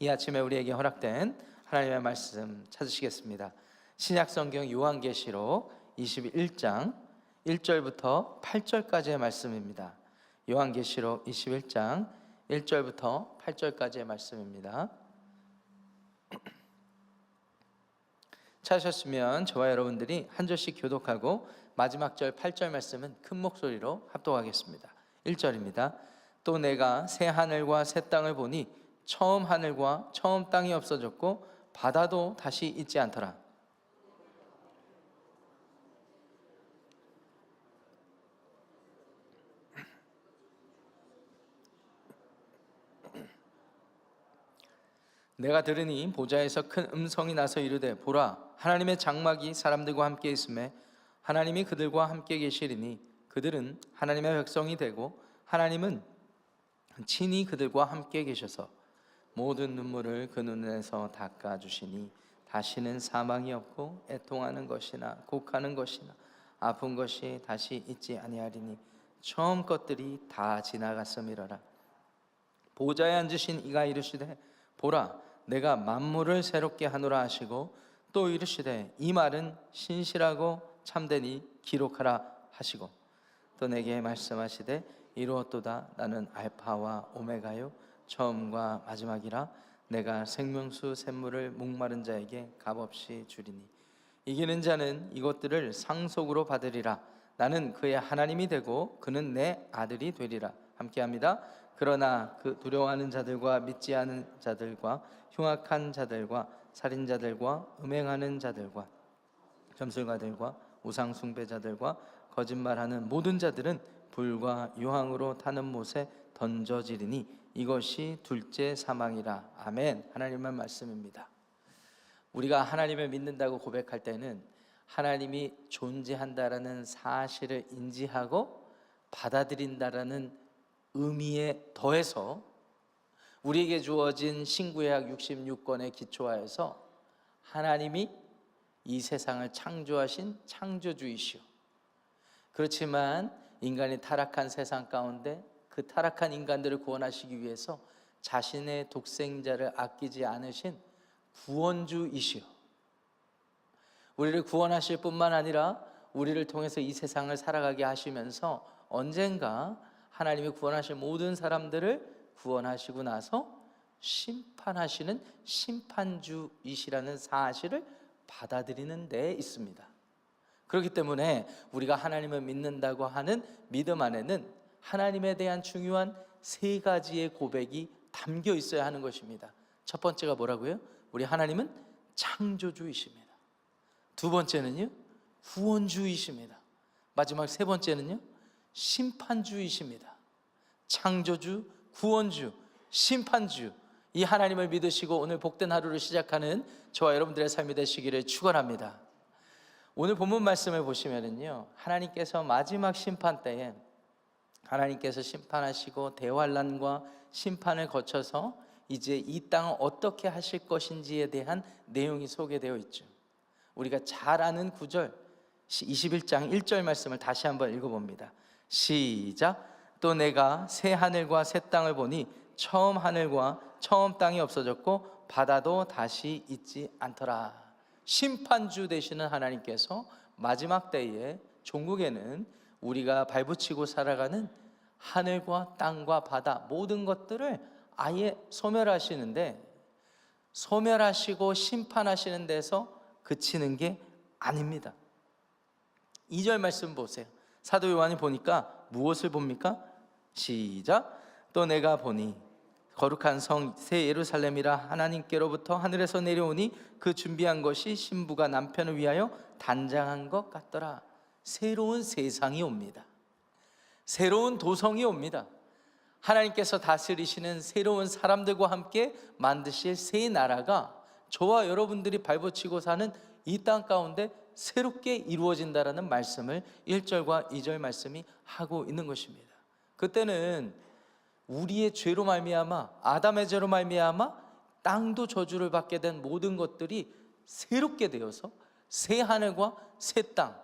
이 아침에 우리에게 허락된 하나님의 말씀 찾으시겠습니다. 신약성경 요한계시록 21장 1절부터 8절까지의 말씀입니다. 요한계시록 21장 1절부터 8절까지의 말씀입니다. 찾으셨으면 저와 여러분들이 한 절씩 교독하고 마지막 절 8절 말씀은 큰 목소리로 합독하겠습니다. 1절입니다. 또 내가 새 하늘과 새 땅을 보니 처음 하늘과 처음 땅이 없어졌고 바다도 다시 있지 않더라. 내가 들으니 보좌에서 큰 음성이 나서 이르되 보라 하나님의 장막이 사람들과 함께 있음에 하나님이 그들과 함께 계시리니 그들은 하나님의 백성이 되고 하나님은 친히 그들과 함께 계셔서 모든 눈물을 그 눈에서 닦아주시니 다시는 사망이 없고 애통하는 것이나 곡하는 것이나 아픈 것이 다시 있지 아니하리니 처음 것들이 다 지나갔음이로라. 보좌에 앉으신 이가 이르시되 보라 내가 만물을 새롭게 하노라 하시고 또 이르시되 이 말은 신실하고 참되니 기록하라 하시고 또 내게 말씀하시되 이루었도다. 나는 알파와 오메가요 처음과 마지막이라. 내가 생명수 샘물을 목마른 자에게 값없이 주리니 이기는 자는 이것들을 상속으로 받으리라. 나는 그의 하나님이 되고 그는 내 아들이 되리라. 함께합니다. 그러나 그 두려워하는 자들과 믿지 않은 자들과 흉악한 자들과 살인자들과 음행하는 자들과 점술가들과 우상 숭배자들과 거짓말하는 모든 자들은 불과 유황으로 타는 못에 던져지리니 이것이 둘째 사망이라. 아멘. 하나님의 말씀입니다. 우리가 하나님을 믿는다고 고백할 때는 하나님이 존재한다라는 사실을 인지하고 받아들인다라는 의미에 더해서 우리에게 주어진 신구약 66권에 기초하여서 하나님이 이 세상을 창조하신 창조주이시오. 그렇지만 인간이 타락한 세상 가운데 그 타락한 인간들을 구원하시기 위해서 자신의 독생자를 아끼지 않으신 구원주이시오. 우리를 구원하실 뿐만 아니라 우리를 통해서 이 세상을 살아가게 하시면서 언젠가 하나님이 구원하실 모든 사람들을 구원하시고 나서 심판하시는 심판주이시라는 사실을 받아들이는 데 있습니다. 그렇기 때문에 우리가 하나님을 믿는다고 하는 믿음 안에는 하나님에 대한 중요한 세 가지의 고백이 담겨 있어야 하는 것입니다. 첫 번째가 뭐라고요? 우리 하나님은 창조주이십니다. 두 번째는요, 구원주이십니다. 마지막 세 번째는요, 심판주이십니다. 창조주, 구원주, 심판주, 이 하나님을 믿으시고 오늘 복된 하루를 시작하는 저와 여러분들의 삶이 되시기를 축원합니다. 오늘 본문 말씀을 보시면은요, 하나님께서 마지막 심판 때에 하나님께서 심판하시고 대환란과 심판을 거쳐서 이제 이 땅을 어떻게 하실 것인지에 대한 내용이 소개되어 있죠. 우리가 잘 아는 구절 21장 1절 말씀을 다시 한번 읽어봅니다. 시작. 또 내가 새 하늘과 새 땅을 보니 처음 하늘과 처음 땅이 없어졌고 바다도 다시 있지 않더라. 심판주 되시는 하나님께서 마지막 때에 종국에는 우리가 발붙이고 살아가는 하늘과 땅과 바다 모든 것들을 아예 소멸하시는데, 소멸하시고 심판하시는 데서 그치는 게 아닙니다. 2절 말씀 보세요. 사도 요한이 보니까 무엇을 봅니까? 시작. 또 내가 보니 거룩한 성 새 예루살렘이라 하나님께로부터 하늘에서 내려오니 그 준비한 것이 신부가 남편을 위하여 단장한 것 같더라. 새로운 세상이 옵니다. 새로운 도성이 옵니다. 하나님께서 다스리시는 새로운 사람들과 함께 만드실 새 나라가 저와 여러분들이 발붙이고 사는 이 땅 가운데 새롭게 이루어진다라는 말씀을 1절과 2절 말씀이 하고 있는 것입니다. 그때는 우리의 죄로 말미암아, 아담의 죄로 말미암아 땅도 저주를 받게 된 모든 것들이 새롭게 되어서 새 하늘과 새 땅,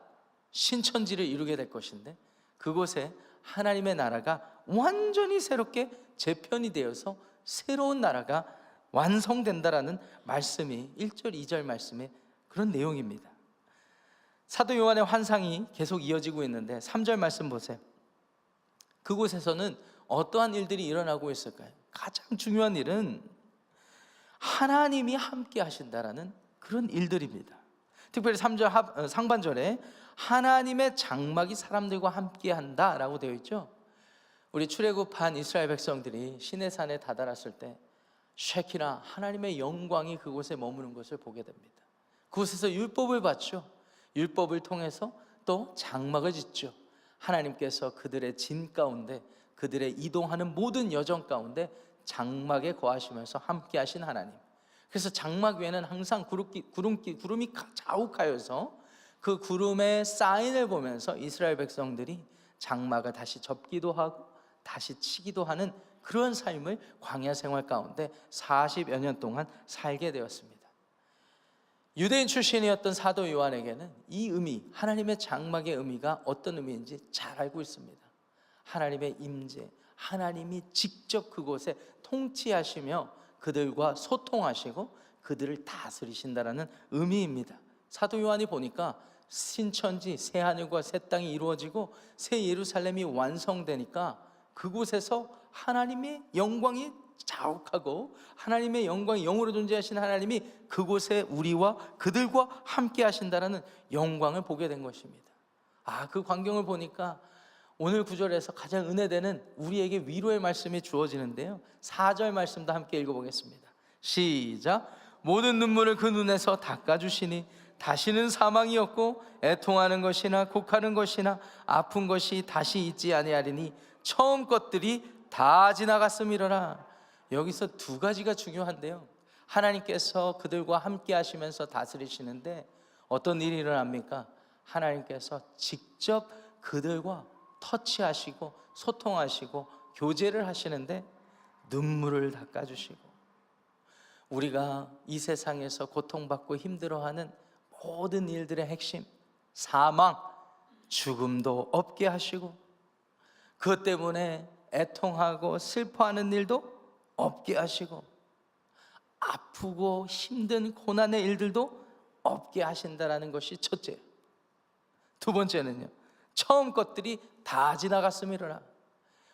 신천지를 이루게 될 것인데, 그곳에 하나님의 나라가 완전히 새롭게 재편이 되어서 새로운 나라가 완성된다라는 말씀이 1절, 2절 말씀에 그런 내용입니다. 사도 요한의 환상이 계속 이어지고 있는데 3절 말씀 보세요. 그곳에서는 어떠한 일들이 일어나고 있을까요? 가장 중요한 일은 하나님이 함께 하신다라는 그런 일들입니다. 특별히 3절 상반절에 하나님의 장막이 사람들과 함께 한다라고 되어 있죠. 우리 출애굽한 이스라엘 백성들이 시내산에 다다랐을 때 쉐키나 하나님의 영광이 그곳에 머무는 것을 보게 됩니다. 그곳에서 율법을 받죠. 율법을 통해서 또 장막을 짓죠. 하나님께서 그들의 짐 가운데, 그들의 이동하는 모든 여정 가운데 장막에 거하시면서 함께 하신 하나님. 그래서 장막 위에는 항상 구름이 자욱하여서 그 구름의 사인을 보면서 이스라엘 백성들이 장막을 다시 접기도 하고 다시 치기도 하는 그런 삶을 광야 생활 가운데 40여 년 동안 살게 되었습니다. 유대인 출신이었던 사도 요한에게는 이 의미, 하나님의 장막의 의미가 어떤 의미인지 잘 알고 있습니다. 하나님의 임재, 하나님이 직접 그곳에 통치하시며 그들과 소통하시고 그들을 다스리신다라는 의미입니다. 사도 요한이 보니까 신천지, 새 하늘과 새 땅이 이루어지고 새 예루살렘이 완성되니까 그곳에서 하나님의 영광이 자욱하고 하나님의 영광이 영으로 존재하신 하나님이 그곳에 우리와 그들과 함께 하신다라는 영광을 보게 된 것입니다. 그 광경을 보니까 오늘 구절에서 가장 은혜되는 우리에게 위로의 말씀이 주어지는데요, 4절 말씀도 함께 읽어보겠습니다. 시작. 모든 눈물을 그 눈에서 닦아주시니 다시는 사망이 없고 애통하는 것이나 곡하는 것이나 아픈 것이 다시 있지 아니하리니 처음 것들이 다 지나갔음이로라. 여기서 두 가지가 중요한데요, 하나님께서 그들과 함께 하시면서 다스리시는데 어떤 일이 일어납니까? 하나님께서 직접 그들과 터치하시고 소통하시고 교제를 하시는데 눈물을 닦아주시고, 우리가 이 세상에서 고통받고 힘들어하는 모든 일들의 핵심, 사망, 죽음도 없게 하시고 그것 때문에 애통하고 슬퍼하는 일도 없게 하시고 아프고 힘든 고난의 일들도 없게 하신다는 것이 첫째. 두 번째는요, 처음 것들이 다 지나갔음이로라.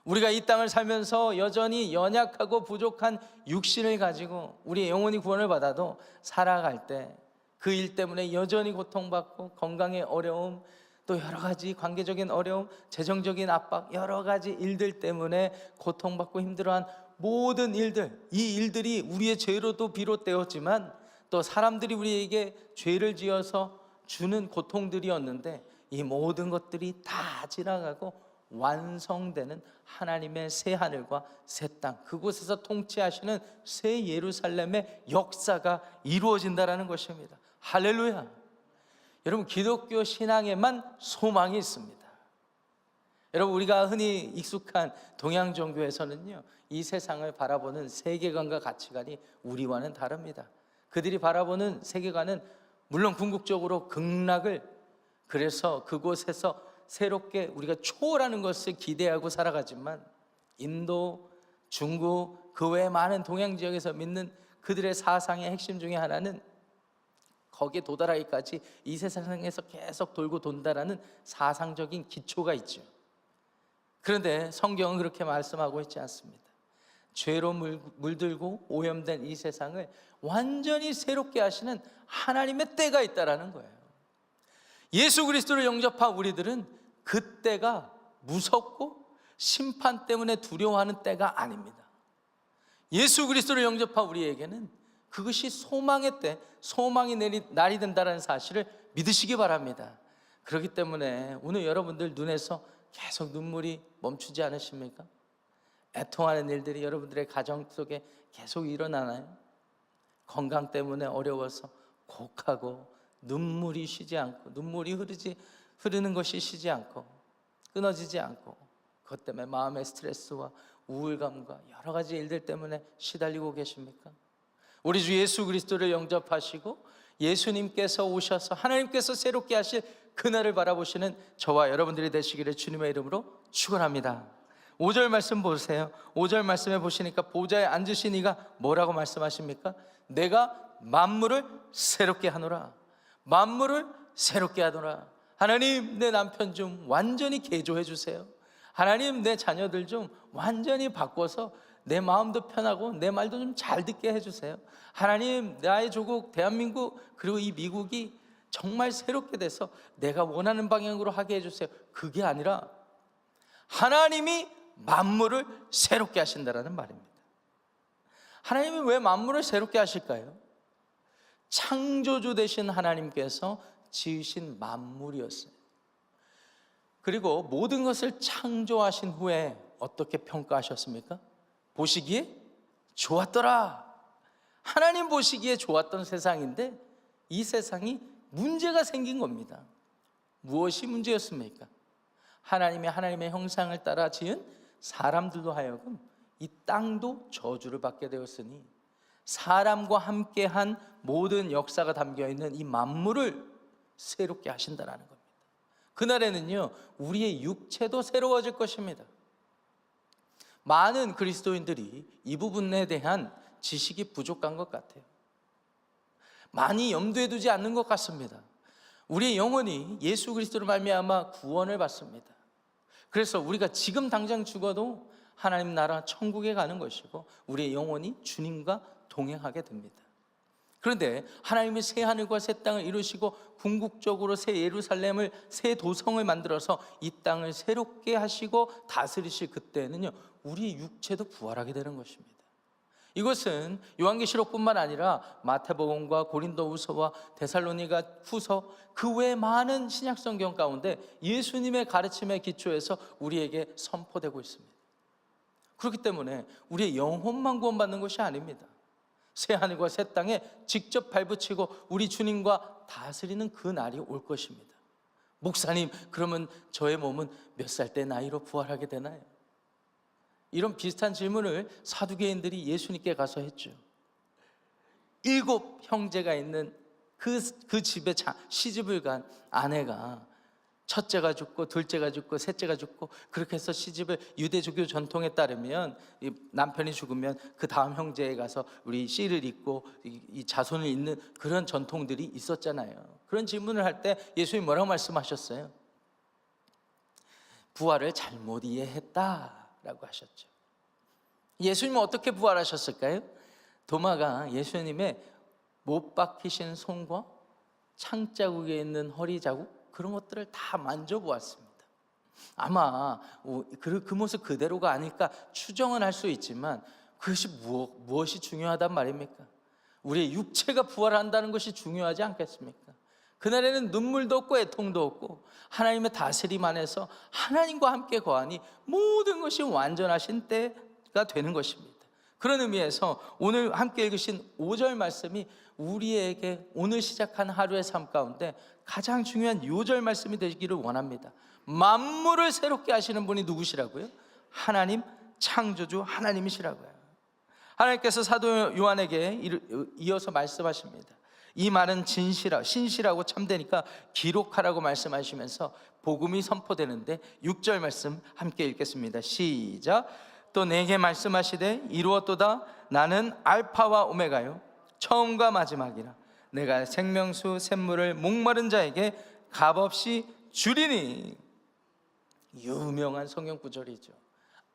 우리가 이 땅을 살면서 여전히 연약하고 부족한 육신을 가지고 우리의 영혼이 구원을 받아도 살아갈 때 그 일 때문에 여전히 고통받고 건강의 어려움, 또 여러 가지 관계적인 어려움, 재정적인 압박, 여러 가지 일들 때문에 고통받고 힘들어한 모든 일들, 이 일들이 우리의 죄로도 비롯되었지만 또 사람들이 우리에게 죄를 지어서 주는 고통들이었는데 이 모든 것들이 다 지나가고 완성되는 하나님의 새 하늘과 새 땅, 그곳에서 통치하시는 새 예루살렘의 역사가 이루어진다는 것입니다. 할렐루야. 여러분, 기독교 신앙에만 소망이 있습니다. 여러분, 우리가 흔히 익숙한 동양 종교에서는요, 이 세상을 바라보는 세계관과 가치관이 우리와는 다릅니다. 그들이 바라보는 세계관은 물론 궁극적으로 극락을, 그래서 그곳에서 새롭게 우리가 초월하는 것을 기대하고 살아가지만 인도, 중국, 그 외 많은 동양 지역에서 믿는 그들의 사상의 핵심 중에 하나는 거기에 도달하기까지 이 세상에서 계속 돌고 돈다라는 사상적인 기초가 있죠. 그런데 성경은 그렇게 말씀하고 있지 않습니다. 죄로 물들고 오염된 이 세상을 완전히 새롭게 하시는 하나님의 때가 있다라는 거예요. 예수 그리스도를 영접한 우리들은 그 때가 무섭고 심판 때문에 두려워하는 때가 아닙니다. 예수 그리스도를 영접한 우리에게는 그것이 소망의 때, 소망의 날이 된다는 사실을 믿으시기 바랍니다. 그렇기 때문에 오늘 여러분들 눈에서 계속 눈물이 멈추지 않으십니까? 애통하는 일들이 여러분들의 가정 속에 계속 일어나나요? 건강 때문에 어려워서 곡하고 눈물이 쉬지 않고, 눈물이 흐르는 것이 쉬지 않고 끊어지지 않고, 그것 때문에 마음의 스트레스와 우울감과 여러 가지 일들 때문에 시달리고 계십니까? 우리 주 예수 그리스도를 영접하시고 예수님께서 오셔서 하나님께서 새롭게 하실 그날을 바라보시는 저와 여러분들이 되시기를 주님의 이름으로 축원합니다. 5절 말씀 보세요. 5절 말씀에 보시니까 보좌에 앉으신 이가 뭐라고 말씀하십니까? 내가 만물을 새롭게 하노라. 만물을 새롭게 하노라. 하나님, 내 남편 좀 완전히 개조해 주세요. 하나님, 내 자녀들 좀 완전히 바꿔서 내 마음도 편하고 내 말도 좀 잘 듣게 해주세요. 하나님, 나의 조국 대한민국 그리고 이 미국이 정말 새롭게 돼서 내가 원하는 방향으로 하게 해주세요. 그게 아니라 하나님이 만물을 새롭게 하신다는 말입니다. 하나님이 왜 만물을 새롭게 하실까요? 창조주 되신 하나님께서 지으신 만물이었어요. 그리고 모든 것을 창조하신 후에 어떻게 평가하셨습니까? 보시기에 좋았더라. 하나님 보시기에 좋았던 세상인데 이 세상이 문제가 생긴 겁니다. 무엇이 문제였습니까? 하나님의 형상을 따라 지은 사람들로 하여금 이 땅도 저주를 받게 되었으니 사람과 함께한 모든 역사가 담겨있는 이 만물을 새롭게 하신다는 겁니다. 그날에는요, 우리의 육체도 새로워질 것입니다. 많은 그리스도인들이 이 부분에 대한 지식이 부족한 것 같아요. 많이 염두에 두지 않는 것 같습니다. 우리의 영혼이 예수 그리스도로 말미암아 구원을 받습니다. 그래서 우리가 지금 당장 죽어도 하나님 나라 천국에 가는 것이고 우리의 영혼이 주님과 동행하게 됩니다. 그런데 하나님이 새 하늘과 새 땅을 이루시고 궁극적으로 새 예루살렘을, 새 도성을 만들어서 이 땅을 새롭게 하시고 다스리실 그때는요, 우리의 육체도 부활하게 되는 것입니다. 이것은 요한계시록뿐만 아니라 마태복음과 고린도후서와 데살로니가 후서 그 외 많은 신약성경 가운데 예수님의 가르침에 기초해서 우리에게 선포되고 있습니다. 그렇기 때문에 우리의 영혼만 구원받는 것이 아닙니다. 새 하늘과 새 땅에 직접 발붙이고 우리 주님과 다스리는 그 날이 올 것입니다. 목사님, 그러면 저의 몸은 몇 살 때 나이로 부활하게 되나요? 이런 비슷한 질문을 사두개인들이 예수님께 가서 했죠. 7 형제가 있는 그 집에 시집을 간 아내가 첫째가 죽고 둘째가 죽고 셋째가 죽고 그렇게 해서 시집을, 유대주교 전통에 따르면 이 남편이 죽으면 그 다음 형제에 가서 우리 씨를 잇고 이 자손을 잇는 그런 전통들이 있었잖아요. 그런 질문을 할 때 예수님이 뭐라고 말씀하셨어요? 부활을 잘못 이해했다라고 하셨죠. 예수님은 어떻게 부활하셨을까요? 도마가 예수님의 못 박히신 손과 창자국에 있는 허리 자국, 그런 것들을 다 만져보았습니다. 아마 그 모습 그대로가 아닐까 추정은 할 수 있지만 그것이 무엇이 중요하단 말입니까? 우리의 육체가 부활한다는 것이 중요하지 않겠습니까? 그날에는 눈물도 없고 애통도 없고 하나님의 다스림 안에서 하나님과 함께 거하니 모든 것이 완전하신 때가 되는 것입니다. 그런 의미에서 오늘 함께 읽으신 5절 말씀이 우리에게 오늘 시작한 하루의 삶 가운데 가장 중요한 요절 말씀이 되기를 원합니다. 만물을 새롭게 하시는 분이 누구시라고요? 하나님, 창조주 하나님이시라고요. 하나님께서 사도 요한에게 이어서 말씀하십니다. 이 말은 신실하고 참되니까 기록하라고 말씀하시면서 복음이 선포되는데 6절 말씀 함께 읽겠습니다. 시작. 또 내게 말씀하시되 이루었도다. 나는 알파와 오메가요 처음과 마지막이라. 내가 생명수 샘물을 목마른 자에게 값없이 주리니. 유명한 성경 구절이죠.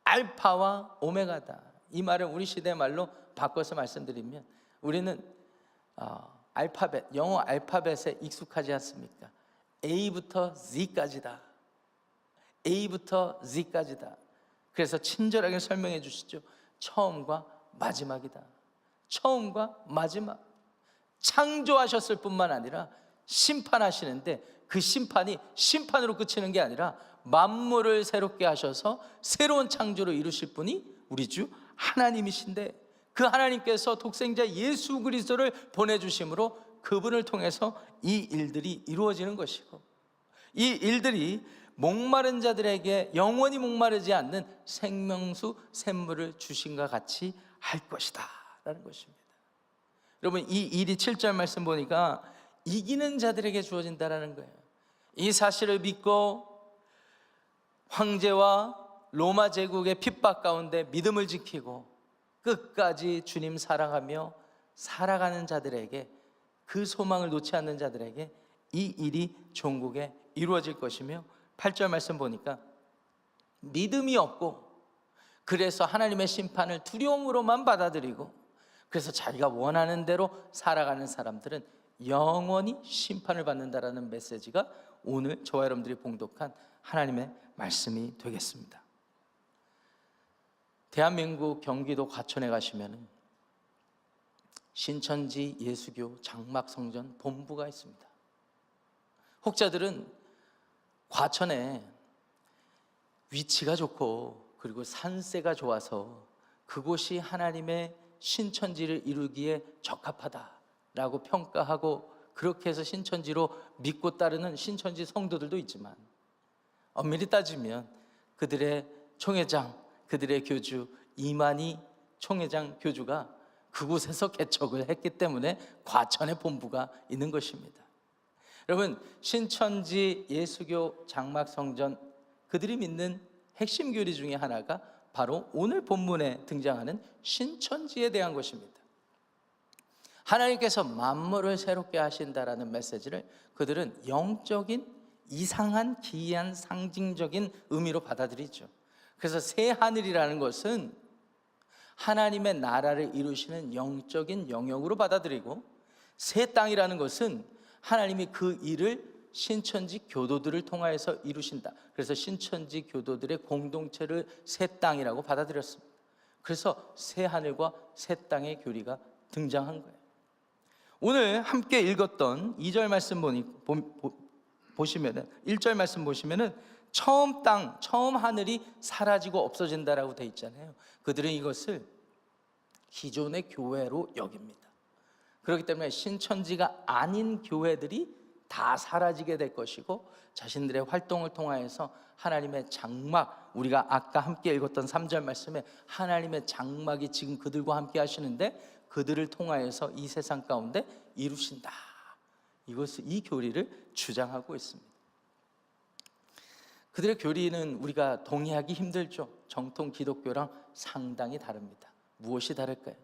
알파와 오메가다. 이 말을 우리 시대 말로 바꿔서 말씀드리면 우리는 알파벳, 영어 알파벳에 익숙하지 않습니까? A부터 Z까지다. A부터 Z까지다. 그래서 친절하게 설명해 주시죠. 처음과 마지막이다. 처음과 마지막. 창조하셨을 뿐만 아니라 심판하시는데 그 심판이 심판으로 그치는 게 아니라 만물을 새롭게 하셔서 새로운 창조로 이루실 분이 우리 주 하나님이신데 그 하나님께서 독생자 예수 그리스도를 보내주심으로 그분을 통해서 이 일들이 이루어지는 것이고 이 일들이 목마른 자들에게 영원히 목마르지 않는 생명수 샘물을 주신과 같이 할 것이다 라는 것입니다. 여러분, 이 일이 7절 말씀 보니까 이기는 자들에게 주어진다라는 거예요. 이 사실을 믿고 황제와 로마 제국의 핍박 가운데 믿음을 지키고 끝까지 주님 사랑하며 살아가는 자들에게, 그 소망을 놓지 않는 자들에게 이 일이 종국에 이루어질 것이며, 8절 말씀 보니까 믿음이 없고 그래서 하나님의 심판을 두려움으로만 받아들이고 그래서 자기가 원하는 대로 살아가는 사람들은 영원히 심판을 받는다라는 메시지가 오늘 저와 여러분들이 봉독한 하나님의 말씀이 되겠습니다. 대한민국 경기도 과천에 가시면 신천지 예수교 장막성전 본부가 있습니다. 혹자들은 과천에 위치가 좋고 그리고 산세가 좋아서 그곳이 하나님의 신천지를 이루기에 적합하다라고 평가하고 그렇게 해서 신천지로 믿고 따르는 신천지 성도들도 있지만, 엄밀히 따지면 그들의 총회장, 그들의 교주 이만희 총회장 교주가 그곳에서 개척을 했기 때문에 과천에 본부가 있는 것입니다. 여러분, 신천지 예수교 장막성전, 그들이 믿는 핵심 교리 중에 하나가 바로 오늘 본문에 등장하는 신천지에 대한 것입니다. 하나님께서 만물을 새롭게 하신다라는 메시지를 그들은 영적인 이상한 기이한 상징적인 의미로 받아들이죠. 그래서 새 하늘이라는 것은 하나님의 나라를 이루시는 영적인 영역으로 받아들이고, 새 땅이라는 것은 하나님이 그 일을 신천지 교도들을 통하여서 이루신다. 그래서 신천지 교도들의 공동체를 새 땅이라고 받아들였습니다. 그래서 새 하늘과 새 땅의 교리가 등장한 거예요. 오늘 함께 읽었던 2절 말씀 보시면은, 1절 말씀 보시면은 처음 땅, 처음 하늘이 사라지고 없어진다라고 되어 있잖아요. 그들은 이것을 기존의 교회로 여깁니다. 그렇기 때문에 신천지가 아닌 교회들이 다 사라지게 될 것이고, 자신들의 활동을 통하여서 하나님의 장막, 우리가 아까 함께 읽었던 3절 말씀에 하나님의 장막이 지금 그들과 함께 하시는데 그들을 통하여서 이 세상 가운데 이루신다, 이 교리를 주장하고 있습니다. 그들의 교리는 우리가 동의하기 힘들죠. 정통 기독교랑 상당히 다릅니다. 무엇이 다를까요?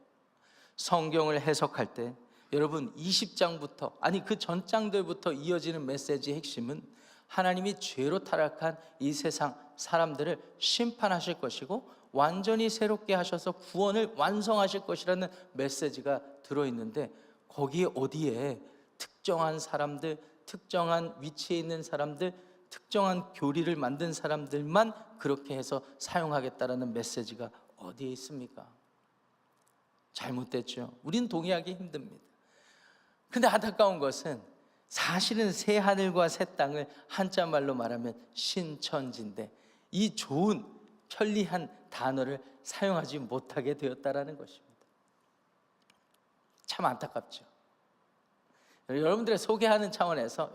성경을 해석할 때 여러분 20장부터, 아니 그 전장들부터 이어지는 메시지의 핵심은 하나님이 죄로 타락한 이 세상 사람들을 심판하실 것이고 완전히 새롭게 하셔서 구원을 완성하실 것이라는 메시지가 들어있는데, 거기에 어디에 특정한 사람들, 특정한 위치에 있는 사람들, 특정한 교리를 만든 사람들만 그렇게 해서 사용하겠다라는 메시지가 어디에 있습니까? 잘못됐죠. 우린 동의하기 힘듭니다. 근데 안타까운 것은 사실은 새 하늘과 새 땅을 한자말로 말하면 신천지인데 이 좋은 편리한 단어를 사용하지 못하게 되었다라는 것입니다. 참 안타깝죠. 여러분들에게 소개하는 차원에서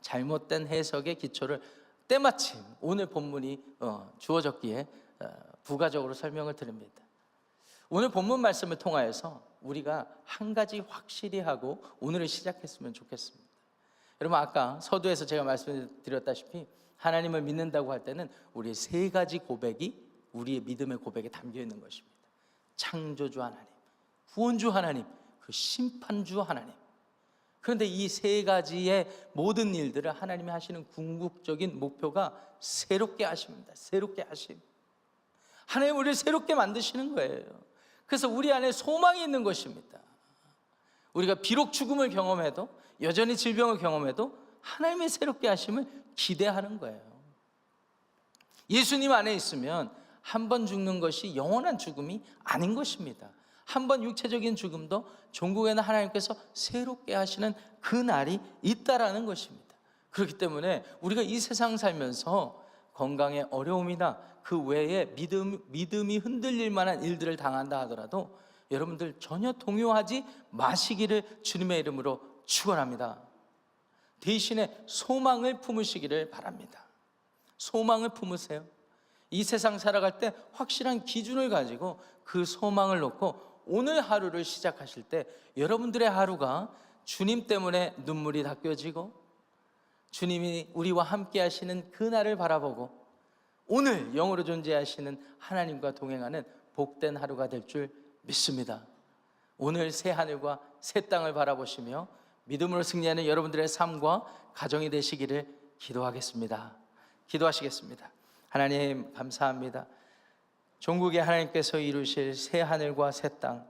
잘못된 해석의 기초를 때마침 오늘 본문이 주어졌기에 부가적으로 설명을 드립니다. 오늘 본문 말씀을 통하여서 우리가 한 가지 확실히 하고 오늘을 시작했으면 좋겠습니다. 여러분, 아까 서두에서 제가 말씀드렸다시피 하나님을 믿는다고 할 때는 우리의 세 가지 고백이 우리의 믿음의 고백에 담겨 있는 것입니다. 창조주 하나님, 구원주 하나님, 그 심판주 하나님. 그런데 이 세 가지의 모든 일들을 하나님이 하시는 궁극적인 목표가 새롭게 하십니다. 새롭게 하심. 하나님 우리를 새롭게 만드시는 거예요. 그래서 우리 안에 소망이 있는 것입니다. 우리가 비록 죽음을 경험해도, 여전히 질병을 경험해도 하나님의 새롭게 하심을 기대하는 거예요. 예수님 안에 있으면 한 번 죽는 것이 영원한 죽음이 아닌 것입니다. 한 번 육체적인 죽음도 종국에는 하나님께서 새롭게 하시는 그 날이 있다라는 것입니다. 그렇기 때문에 우리가 이 세상 살면서 건강에 어려움이나 그 외에 믿음이 흔들릴 만한 일들을 당한다 하더라도 여러분들 전혀 동요하지 마시기를 주님의 이름으로 축원합니다. 대신에 소망을 품으시기를 바랍니다. 소망을 품으세요. 이 세상 살아갈 때 확실한 기준을 가지고 그 소망을 놓고 오늘 하루를 시작하실 때 여러분들의 하루가 주님 때문에 눈물이 닦여지고 주님이 우리와 함께 하시는 그날을 바라보고 오늘 영으로 존재하시는 하나님과 동행하는 복된 하루가 될 줄 믿습니다. 오늘 새 하늘과 새 땅을 바라보시며 믿음으로 승리하는 여러분들의 삶과 가정이 되시기를 기도하겠습니다. 기도하시겠습니다. 하나님 감사합니다. 종국의 하나님께서 이루실 새 하늘과 새 땅,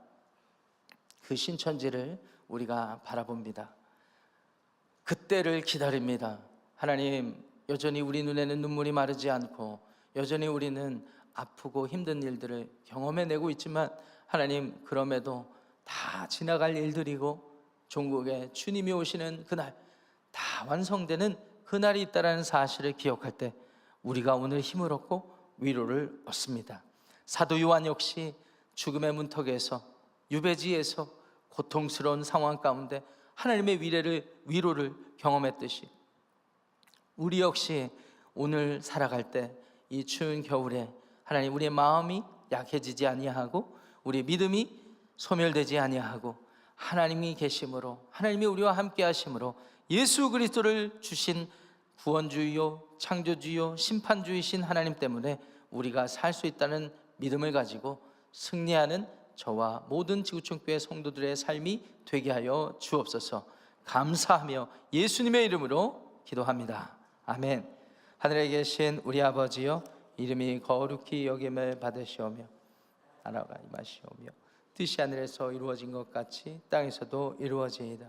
그 신천지를 우리가 바라봅니다. 그때를 기다립니다. 하나님, 여전히 우리 눈에는 눈물이 마르지 않고 여전히 우리는 아프고 힘든 일들을 경험해내고 있지만 하나님, 그럼에도 다 지나갈 일들이고 종국에 주님이 오시는 그날, 다 완성되는 그날이 있다는 사실을 기억할 때 우리가 오늘 힘을 얻고 위로를 얻습니다. 사도 요한 역시 죽음의 문턱에서, 유배지에서 고통스러운 상황 가운데 하나님의 위로를 경험했듯이 우리 역시 오늘 살아갈 때 이 추운 겨울에 하나님, 우리의 마음이 약해지지 아니하고 우리의 믿음이 소멸되지 아니하고 하나님이 계심으로, 하나님이 우리와 함께 하심으로 예수 그리스도를 주신 구원주이요 창조주이요 심판주이신 하나님 때문에 우리가 살 수 있다는 믿음을 가지고 승리하는 저와 모든 지구촌교회 성도들의 삶이 되게 하여 주옵소서. 감사하며 예수님의 이름으로 기도합니다. 아멘. 하늘에 계신 우리 아버지여, 이름이 거룩히 여김을 받으시오며 나라가 임하시오며 뜻이 하늘에서 이루어진 것 같이 땅에서도 이루어지이다.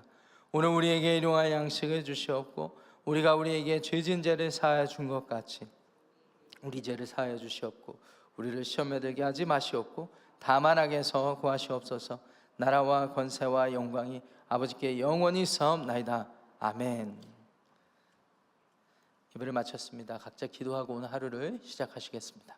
오늘 우리에게 일용할 양식을 주시옵고 우리가 우리에게 죄진 죄를 사하여 준 것 같이 우리 죄를 사하여 주시옵고 우리를 시험에 들게 하지 마시옵고 다만 악에서 구하시옵소서. 나라와 권세와 영광이 아버지께 영원히 사옵나이다. 아멘. 예배를 마쳤습니다. 각자 기도하고 오늘 하루를 시작하시겠습니다.